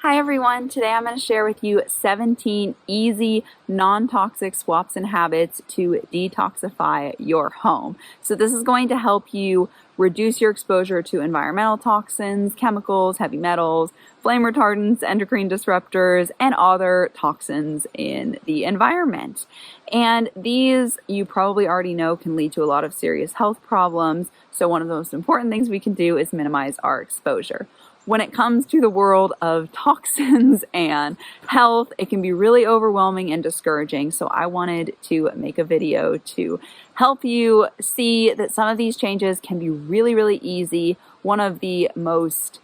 Hi everyone, today I'm going to share with you 17 easy non-toxic swaps and habits to detoxify your home. So this is going to help you reduce your exposure to environmental toxins, chemicals, heavy metals, flame retardants, endocrine disruptors, and other toxins in the environment. And these, you probably already know, can lead to a lot of serious health problems. So one of the most important things we can do is minimize our exposure. When it comes to the world of toxins and health, it can be really overwhelming and discouraging. So I wanted to make a video to help you see that some of these changes can be really, really easy. One of the most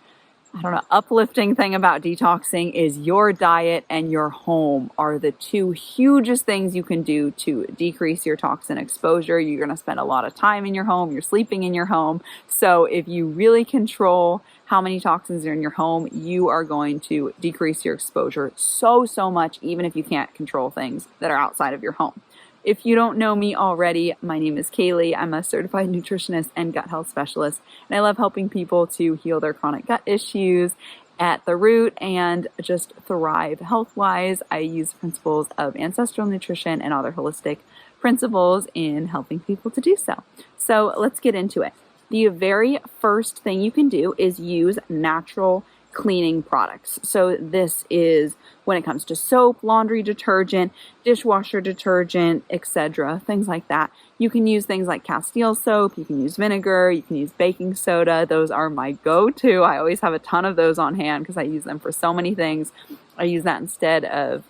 uplifting thing about detoxing is your diet and your home are the two hugest things you can do to decrease your toxin exposure. You're going to spend a lot of time in your home. You're sleeping in your home. So if you really control how many toxins are in your home, you are going to decrease your exposure so much, even if you can't control things that are outside of your home. If you don't know me already, my name is Kaylee. I'm a certified nutritionist and gut health specialist, and I love helping people to heal their chronic gut issues at the root and just thrive health-wise. I use principles of ancestral nutrition and other holistic principles in helping people to do so. So let's get into it. The very first thing you can do is use natural cleaning products. So this is when it comes to soap, laundry detergent, dishwasher detergent, etc., things like that. You can use things like Castile soap, you can use vinegar, you can use baking soda. Those are my go-to. I always have a ton of those on hand because I use them for so many things. I use that instead of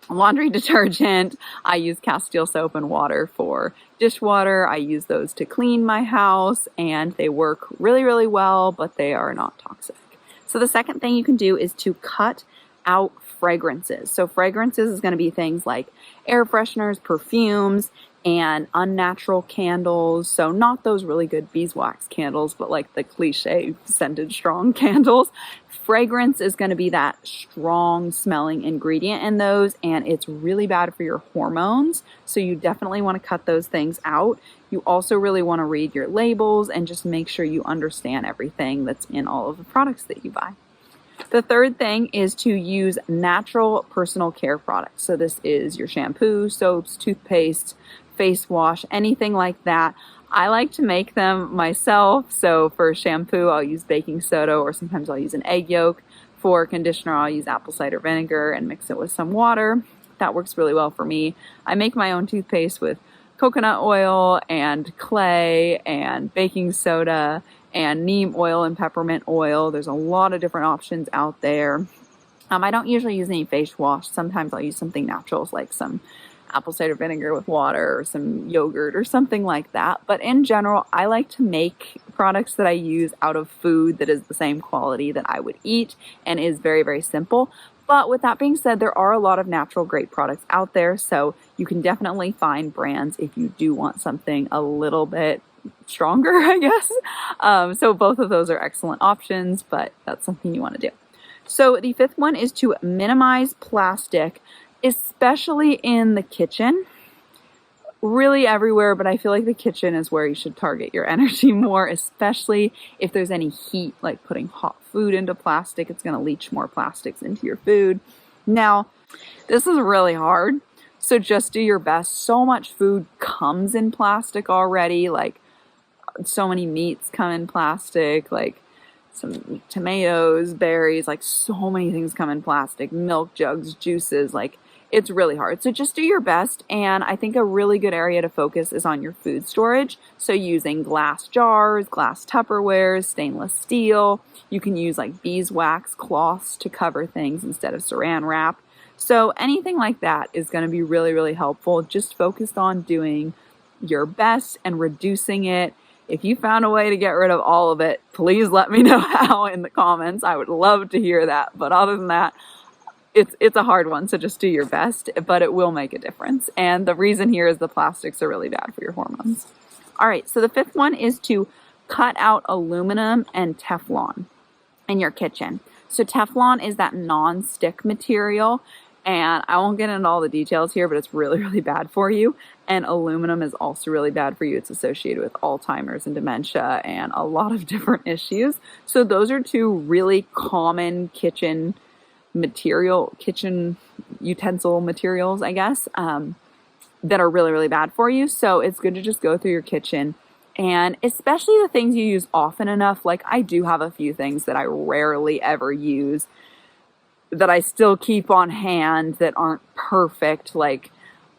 laundry detergent. I use Castile soap and water for dishwater. I use those to clean my house, and they work really, really well, but they are not toxic. So the second thing you can do is to cut out fragrances. So fragrances is going to be things like air fresheners, perfumes, and unnatural candles. So not those really good beeswax candles, but like the cliche scented strong candles. Fragrance is going to be that strong smelling ingredient in those, and it's really bad for your hormones. So you definitely want to cut those things out. You also really want to read your labels and just make sure you understand everything that's in all of the products that you buy. The third thing is to use natural personal care products. So this is your shampoo, soaps, toothpaste, face wash, anything like that. I like to make them myself. So for shampoo, I'll use baking soda, or sometimes I'll use an egg yolk. For conditioner, I'll use apple cider vinegar and mix it with some water. That works really well for me. I make my own toothpaste with coconut oil and clay and baking soda and neem oil and peppermint oil. There's a lot of different options out there. I don't usually use any face wash. Sometimes I'll use something natural, like some apple cider vinegar with water or some yogurt or something like that. But in general, I like to make products that I use out of food that is the same quality that I would eat and is very, very simple. But with that being said, there are a lot of natural great products out there. So you can definitely find brands if you do want something a little bit stronger, I guess. So both of those are excellent options, but that's something you want to do. So the fifth one is to minimize plastic, especially in the kitchen, really everywhere, but I feel like the kitchen is where you should target your energy more, especially if there's any heat, like putting hot food into plastic. It's going to leach more plastics into your food. Now, this is really hard, so just do your best. So much food comes in plastic already, like so many meats come in plastic, like some tomatoes, berries, like so many things come in plastic, milk jugs, juices, like it's really hard. So just do your best. And I think a really good area to focus is on your food storage. So using glass jars, glass Tupperwares, stainless steel. You can use like beeswax cloths to cover things instead of saran wrap. So anything like that is going to be really, really helpful. Just focus on doing your best and reducing it. If you found a way to get rid of all of it, please let me know how in the comments. I would love to hear that. But other than that, it's a hard one, so just do your best, but it will make a difference. And the reason here is the plastics are really bad for your hormones. All right, so the fifth one is to cut out aluminum and Teflon in your kitchen. So Teflon is that non-stick material, And I won't get into all the details here, but it's really, really bad for you. And aluminum is also really bad for you. It's associated with Alzheimer's and dementia and a lot of different issues. So those are two really common kitchen utensil materials, I guess, that are really, really bad for you. So it's good to just go through your kitchen, and especially the things you use often enough. Like, I do have a few things that I rarely ever use that I still keep on hand that aren't perfect. Like,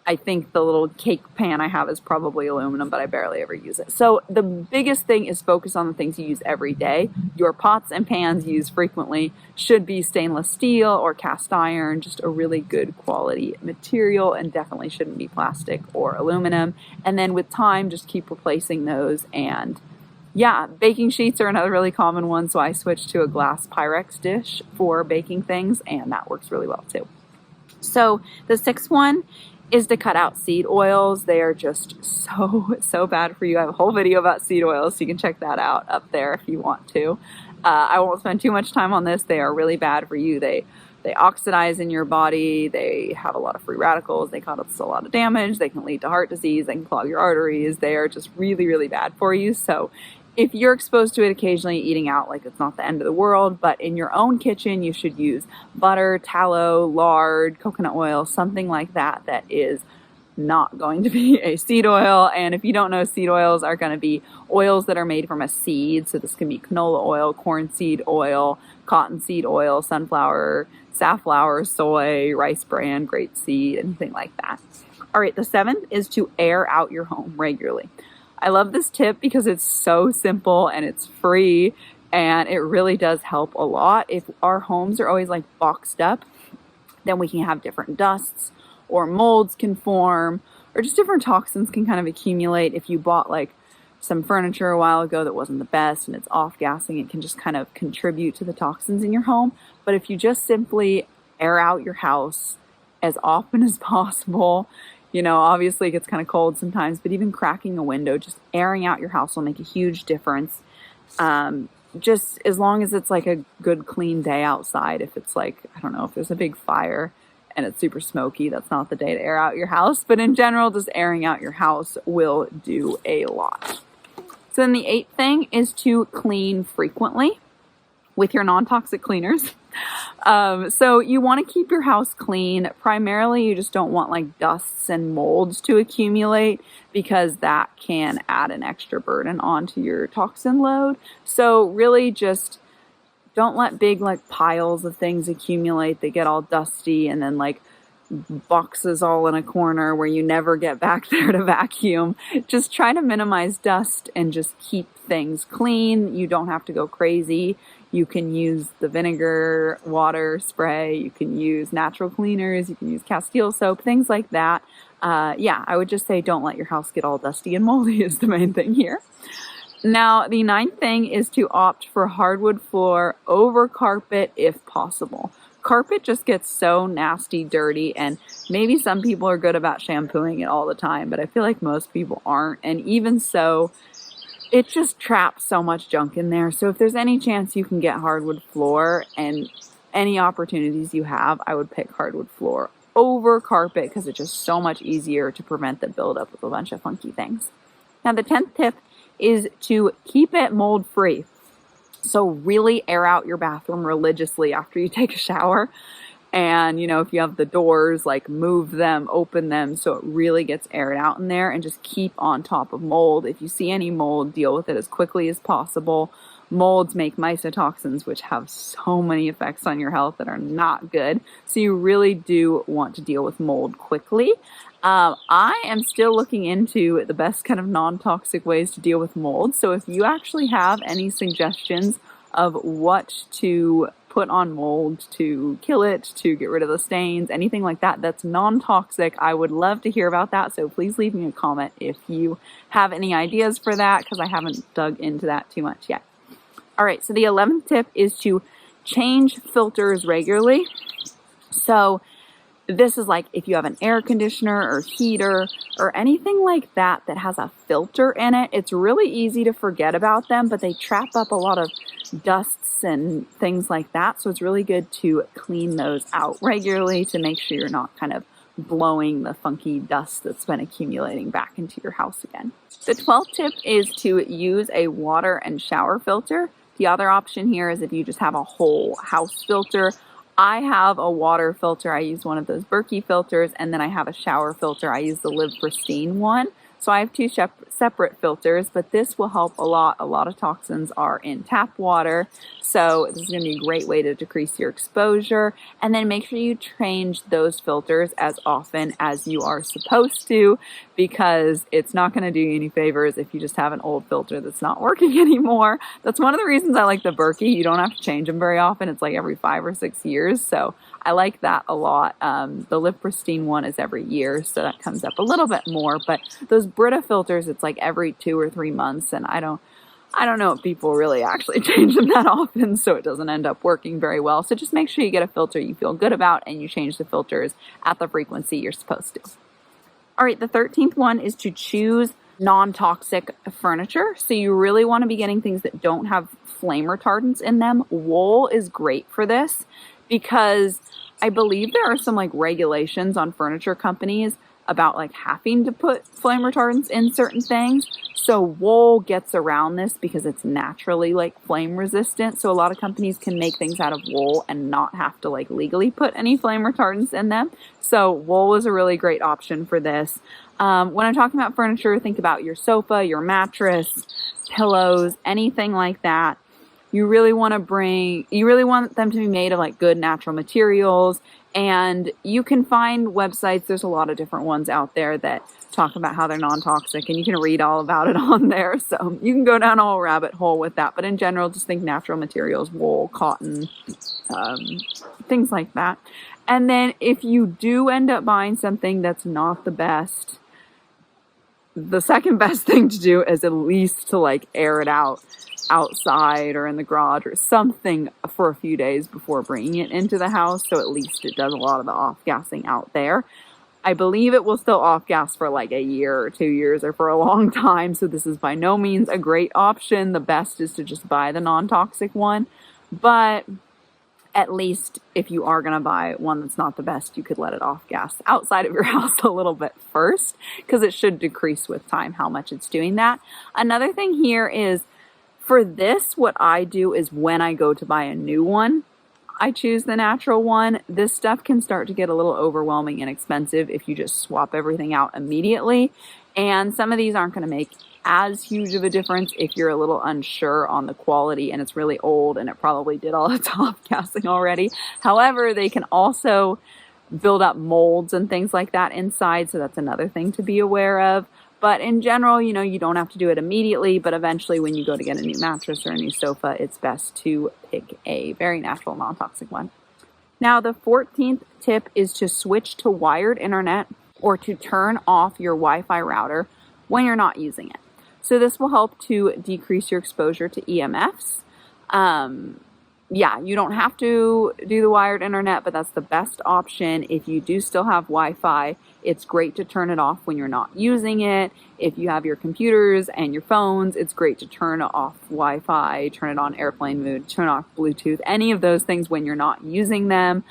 I think the little cake pan I have is probably aluminum, but I barely ever use it. So the biggest thing is focus on the things you use every day. Your pots and pans used frequently should be stainless steel or cast iron, just a really good quality material, and definitely shouldn't be plastic or aluminum. And then with time, just keep replacing those. And yeah, baking sheets are another really common one. So I switched to a glass Pyrex dish for baking things, and that works really well too. So the sixth one is to cut out seed oils. They are just so bad for you. I have a whole video about seed oils, so you can check that out up there if you want to. I won't spend too much time on this. They are really bad for you. They oxidize in your body. They have a lot of free radicals. They cause a lot of damage. They can lead to heart disease. They can clog your arteries. They are just really, really bad for you. So if you're exposed to it occasionally eating out, like, it's not the end of the world, but in your own kitchen, you should use butter, tallow, lard, coconut oil, something like that, that is not going to be a seed oil. And if you don't know, seed oils are going to be oils that are made from a seed. So this can be canola oil, corn seed oil, cottonseed oil, sunflower, safflower, soy, rice bran, grapeseed, anything like that. All right, the seventh is to air out your home regularly. I love this tip because it's so simple and it's free, and it really does help a lot. If our homes are always like boxed up, then we can have different dusts, or molds can form, or just different toxins can kind of accumulate. If you bought like some furniture a while ago that wasn't the best and it's off-gassing, it can just kind of contribute to the toxins in your home. But if you just simply air out your house as often as possible, you know, obviously it gets kind of cold sometimes, but even cracking a window, just airing out your house will make a huge difference. Just as long as it's like a good clean day outside. If it's like, I don't know, if there's a big fire and it's super smoky, that's not the day to air out your house. But in general, just airing out your house will do a lot. So then the eighth thing is to clean frequently with your non-toxic cleaners. So you want to keep your house clean. Primarily, you just don't want like dusts and molds to accumulate, because that can add an extra burden onto your toxin load. So really just don't let big like piles of things accumulate. They get all dusty and then like boxes all in a corner where you never get back there to vacuum. Just try to minimize dust and just keep things clean. You don't have to go crazy. You can use the vinegar, water, spray. You can use natural cleaners. You can use Castile soap, things like that. Yeah, I would just say don't let your house get all dusty and moldy is the main thing here. Now, the ninth thing is to opt for hardwood floor over carpet if possible. Carpet just gets so nasty, dirty, and maybe some people are good about shampooing it all the time, but I feel like most people aren't. And even so, it just traps so much junk in there. So if there's any chance you can get hardwood floor, and any opportunities you have, I would pick hardwood floor over carpet, because it's just so much easier to prevent the buildup of a bunch of funky things. Now, the 10th tip is to keep it mold free. So really air out your bathroom religiously after you take a shower. And, you know, if you have the doors, like move them, open them so it really gets aired out in there, and just keep on top of mold. If you see any mold, deal with it as quickly as possible. Molds make mycotoxins, which have so many effects on your health that are not good. So you really do want to deal with mold quickly. I am still looking into the best kind of non-toxic ways to deal with mold. So if you actually have any suggestions of what to put on mold to kill it, to get rid of the stains, anything like that that's non-toxic, I would love to hear about that. So please leave me a comment if you have any ideas for that, because I haven't dug into that too much yet. All right, so the 11th tip is to change filters regularly. So This is like if you have an air conditioner or heater or anything like that that has a filter in it, it's really easy to forget about them, but they trap up a lot of dusts and things like that. So it's really good to clean those out regularly to make sure you're not kind of blowing the funky dust that's been accumulating back into your house again. The 12th tip is to use a water and shower filter. The other option here is if you just have a whole house filter. I have a water filter. I use one of those Berkey filters, and then I have a shower filter. I use the Live Pristine one. So I have two separate filters, but this will help a lot. A lot of toxins are in tap water. So this is going to be a great way to decrease your exposure. And then make sure you change those filters as often as you are supposed to, because it's not going to do you any favors if you just have an old filter that's not working anymore. That's one of the reasons I like the Berkey. You don't have to change them very often. It's like every 5 or 6 years. So I like that a lot. The Live Pristine one is every year, so that comes up a little bit more. But those Brita filters, it's like every 2 or 3 months, and I don't know if people really actually change them that often, so it doesn't end up working very well. So just make sure you get a filter you feel good about, and you change the filters at the frequency you're supposed to. All right, the 13th one is to choose non-toxic furniture. So you really want to be getting things that don't have flame retardants in them. Wool is great for this, because I believe there are some like regulations on furniture companies about like having to put flame retardants in certain things. So wool gets around this because it's naturally like flame resistant. So a lot of companies can make things out of wool and not have to like legally put any flame retardants in them. So wool is a really great option for this. When I'm talking about furniture, think about your sofa, your mattress, pillows, anything like that. You really want them to be made of like good natural materials, and you can find websites. There's a lot of different ones out there that talk about how they're non-toxic, and you can read all about it on there. So you can go down a whole rabbit hole with that. But in general, just think natural materials, wool, cotton, things like that. And then if you do end up buying something that's not the best, the second best thing to do is at least to like air it out outside or in the garage or something for a few days before bringing it into the house, so at least it does a lot of the off-gassing out there. I believe it will still off-gas for like a year or 2 years or for a long time, so this is by no means a great option. The best is to just buy the non-toxic one, but at least if you are going to buy one that's not the best, you could let it off-gas outside of your house a little bit first, because it should decrease with time how much it's doing that. Another thing here is, for this, what I do is when I go to buy a new one, I choose the natural one. This stuff can start to get a little overwhelming and expensive if you just swap everything out immediately. And some of these aren't going to make as huge of a difference if you're a little unsure on the quality and it's really old and it probably did all its off-gassing already. However, they can also build up molds and things like that inside, so that's another thing to be aware of. But in general, you don't have to do it immediately, but eventually when you go to get a new mattress or a new sofa, it's best to pick a very natural, non-toxic one. Now, the 14th tip is to switch to wired internet or to turn off your Wi-Fi router when you're not using it. So this will help to decrease your exposure to EMFs. You don't have to do the wired internet, but that's the best option. If you do still have Wi-Fi, it's great to turn it off when you're not using it. If you have your computers and your phones, it's great to turn off Wi-Fi, turn it on airplane mode, turn off Bluetooth, any of those things when you're not using them.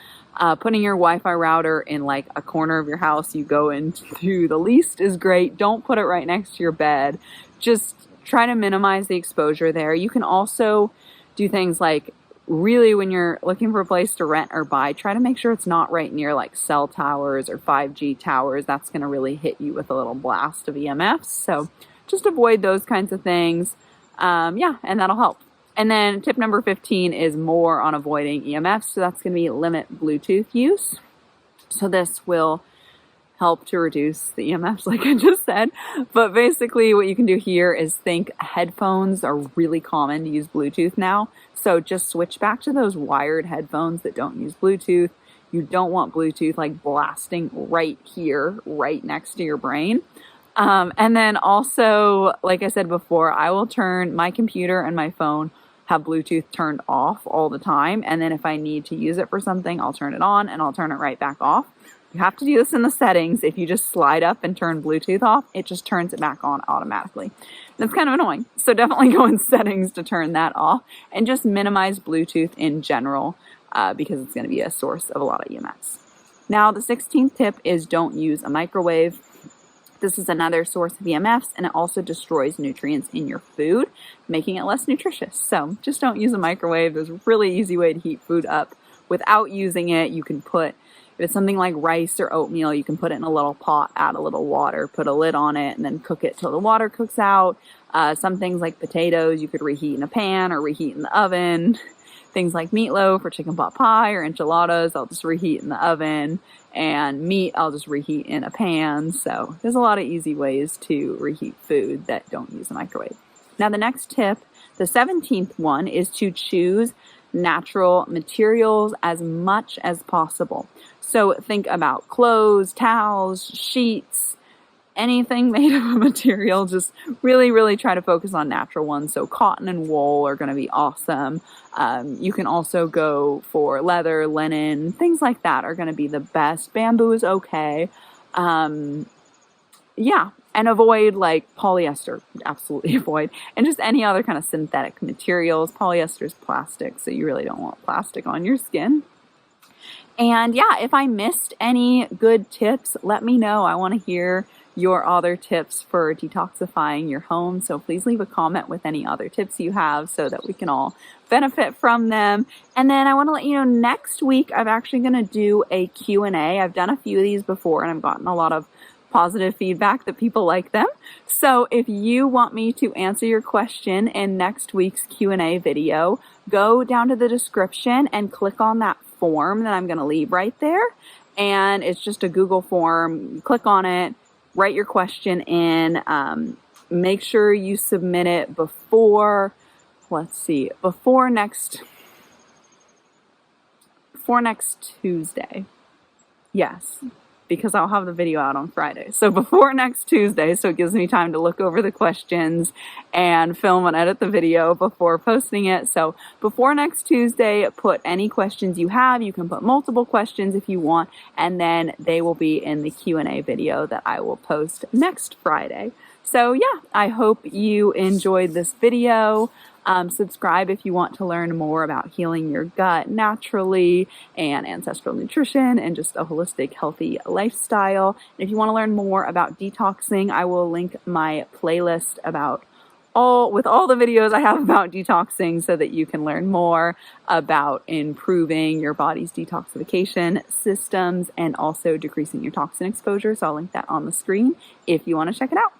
Putting your Wi-Fi router in like a corner of your house you go into the least is great. Don't put it right next to your bed. Just try to minimize the exposure there. You can also do things like, really, when you're looking for a place to rent or buy, try to make sure it's not right near like cell towers or 5G towers. That's going to really hit you with a little blast of EMFs. So just avoid those kinds of things. And that'll help. And then tip number 15 is more on avoiding EMFs. So that's going to be limit Bluetooth use. So this will help to reduce the EMFs, like I just said. But basically what you can do here is think headphones are really common to use Bluetooth now. So just switch back to those wired headphones that don't use Bluetooth. You don't want Bluetooth like blasting right here, right next to your brain. And then also, like I said before, I will turn my computer and my phone have Bluetooth turned off all the time. And then if I need to use it for something, I'll turn it on and I'll turn it right back off. You have to do this in the settings. If you just slide up and turn Bluetooth off, it just turns it back on automatically. That's kind of annoying. So definitely go in settings to turn that off and just minimize Bluetooth in general because it's going to be a source of a lot of EMFs. Now, the 16th tip is don't use a microwave. This is another source of EMFs, and it also destroys nutrients in your food, making it less nutritious. So just don't use a microwave. There's a really easy way to heat food up without using it. You can put, if it's something like rice or oatmeal, you can put it in a little pot, add a little water, put a lid on it, and then cook it till the water cooks out. Some things like potatoes, you could reheat in a pan or reheat in the oven. Things like meatloaf or chicken pot pie or enchiladas, I'll just reheat in the oven. And meat, I'll just reheat in a pan. So there's a lot of easy ways to reheat food that don't use a microwave. Now the next tip, the 17th one, is to choose natural materials as much as possible. So think about clothes, towels, sheets, anything made of a material. Just really, really try to focus on natural ones. So cotton and wool are going to be awesome. You can also go for leather, linen, things like that are going to be the best. Bamboo is okay. Yeah, and avoid like polyester, absolutely avoid. And just any other kind of synthetic materials. Polyester is plastic, so you really don't want plastic on your skin. And yeah, if I missed any good tips, let me know. I want to hear your other tips for detoxifying your home. So please leave a comment with any other tips you have so that we can all benefit from them. And then I want to let you know next week, I'm actually going to do a Q&A. I've done a few of these before and I've gotten a lot of positive feedback that people like them. So if you want me to answer your question in next week's Q&A video, go down to the description and click on that form that I'm going to leave right there. And it's just a Google form. You click on it, write your question in, make sure you submit it before next Tuesday. Yes, because I'll have the video out on Friday. So before next Tuesday, so it gives me time to look over the questions and film and edit the video before posting it. So before next Tuesday, put any questions you have. You can put multiple questions if you want, and then they will be in the Q&A video that I will post next Friday. So yeah, I hope you enjoyed this video. Subscribe if you want to learn more about healing your gut naturally and ancestral nutrition and just a holistic, healthy lifestyle. And if you want to learn more about detoxing, I will link my playlist with all the videos I have about detoxing so that you can learn more about improving your body's detoxification systems and also decreasing your toxin exposure. So I'll link that on the screen if you want to check it out.